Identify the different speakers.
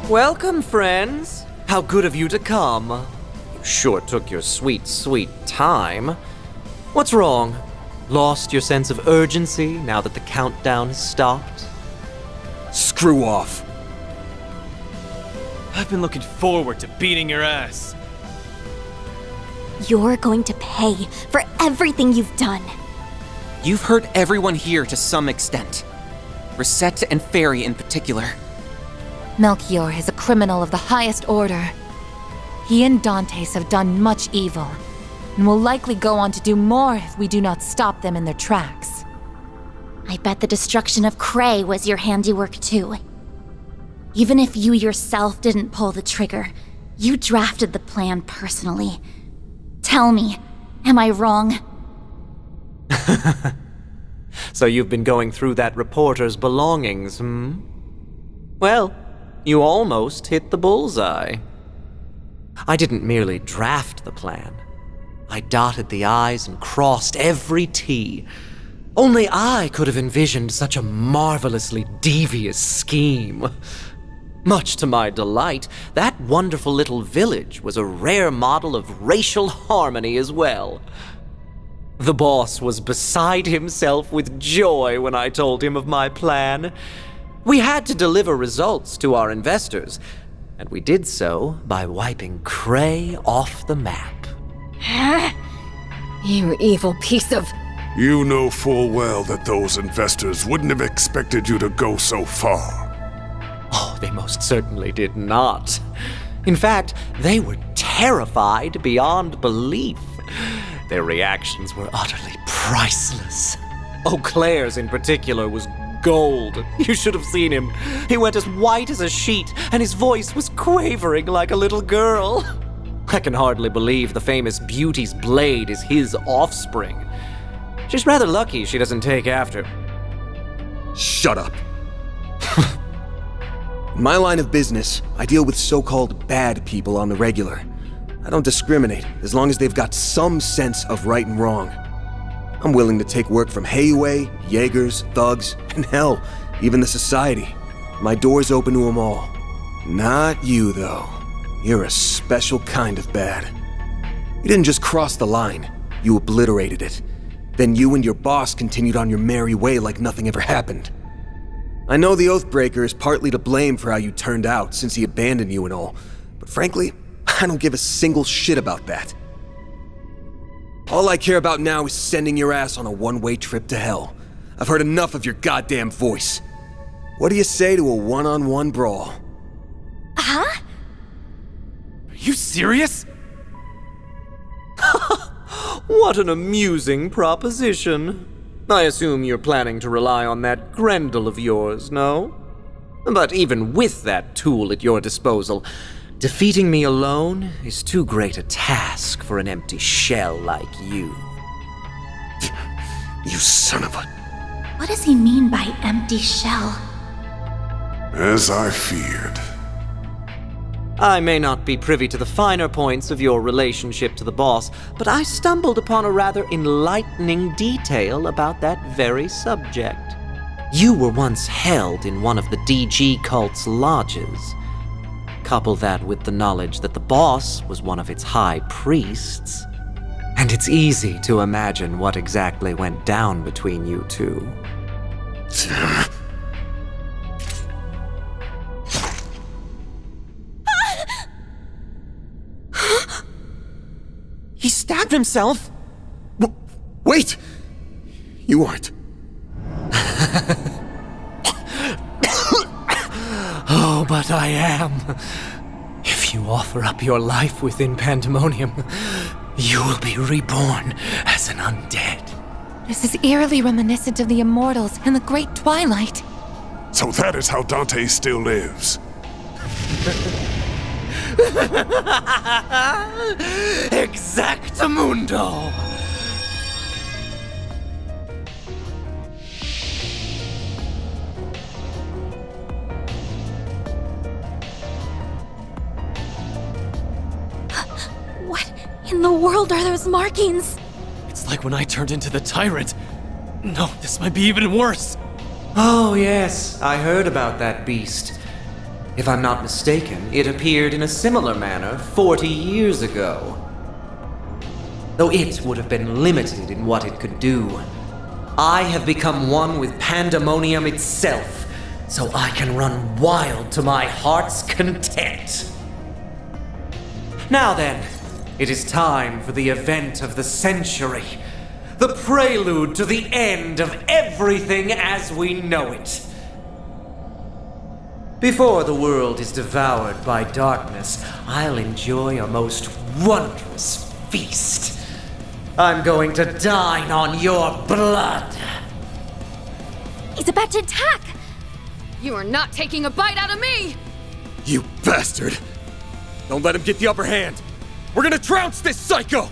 Speaker 1: Welcome, friends. How good of you to come. You sure took your sweet, sweet time. What's wrong? Lost your sense of urgency now that the countdown has stopped?
Speaker 2: Screw off.
Speaker 3: I've been looking forward to beating your ass.
Speaker 4: You're going to pay for everything you've done.
Speaker 5: You've hurt everyone here to some extent. Rosette and Fairy in particular.
Speaker 6: Melchior is a criminal of the highest order. He and Dantes have done much evil, and will likely go on to do more if we do not stop them in their tracks.
Speaker 4: I bet the destruction of Cray was your handiwork too. Even if you yourself didn't pull the trigger, you drafted the plan personally. Tell me, am I wrong?
Speaker 1: So you've been going through that reporter's belongings, hmm? Well, you almost hit the bullseye. I didn't merely draft the plan. I dotted the I's and crossed every T. Only I could have envisioned such a marvelously devious scheme. Much to my delight, that wonderful little village was a rare model of racial harmony as well. The boss was beside himself with joy when I told him of my plan. We had to deliver results to our investors, and we did so by wiping Cray off the map.
Speaker 6: You evil piece of...
Speaker 7: You know full well that those investors wouldn't have expected you to go so far.
Speaker 1: Oh, they most certainly did not. In fact, they were terrified beyond belief. Their reactions were utterly priceless. Eau Claire's in particular was gold. You should have seen him. He went as white as a sheet, and his voice was quavering like a little girl. I can hardly believe the famous Beauty's blade is his offspring. She's rather lucky she doesn't take after.
Speaker 2: Shut up. In my line of business, I deal with so-called bad people on the regular. I don't discriminate, as long as they've got some sense of right and wrong. I'm willing to take work from Hayue, Jaegers, thugs, and hell, even the society. My door's open to them all. Not you, though. You're a special kind of bad. You didn't just cross the line, you obliterated it. Then you and your boss continued on your merry way like nothing ever happened. I know the Oathbreaker is partly to blame for how you turned out since he abandoned you and all, but frankly, I don't give a single shit about that. All I care about now is sending your ass on a one-way trip to hell. I've heard enough of your goddamn voice. What do you say to a one-on-one brawl?
Speaker 4: Huh?
Speaker 3: Are you serious?
Speaker 1: What an amusing proposition. I assume you're planning to rely on that Grendel of yours, no? But even with that tool at your disposal, defeating me alone is too great a task for an empty shell like you.
Speaker 7: You son of a...
Speaker 4: What does he mean by empty shell?
Speaker 7: As I feared.
Speaker 1: I may not be privy to the finer points of your relationship to the boss, but I stumbled upon a rather enlightening detail about that very subject. You were once held in one of the DG cult's lodges. Couple that with the knowledge that the boss was one of its high priests, and it's easy to imagine what exactly went down between you two.
Speaker 5: He stabbed himself!
Speaker 2: Wait! You aren't.
Speaker 1: Oh, but I am. If you offer up your life within Pandemonium, you will be reborn as an undead.
Speaker 6: This is eerily reminiscent of the Immortals and the Great Twilight.
Speaker 7: So that is how Dante still lives.
Speaker 1: Exactamundo!
Speaker 4: What in the world are those markings?
Speaker 3: It's like when I turned into the tyrant. No, this might be even worse.
Speaker 1: Oh yes, I heard about that beast. If I'm not mistaken, it appeared in a similar manner 40 years ago. Though it would have been limited in what it could do, I have become one with pandemonium itself, so I can run wild to my heart's content. Now then, it is time for the event of the century, the prelude to the end of everything as we know it. Before the world is devoured by darkness, I'll enjoy a most wondrous feast. I'm going to dine on your blood.
Speaker 4: He's about to attack!
Speaker 8: You are not taking a bite out of me!
Speaker 2: You bastard! Don't let him get the upper hand! We're gonna trounce this psycho!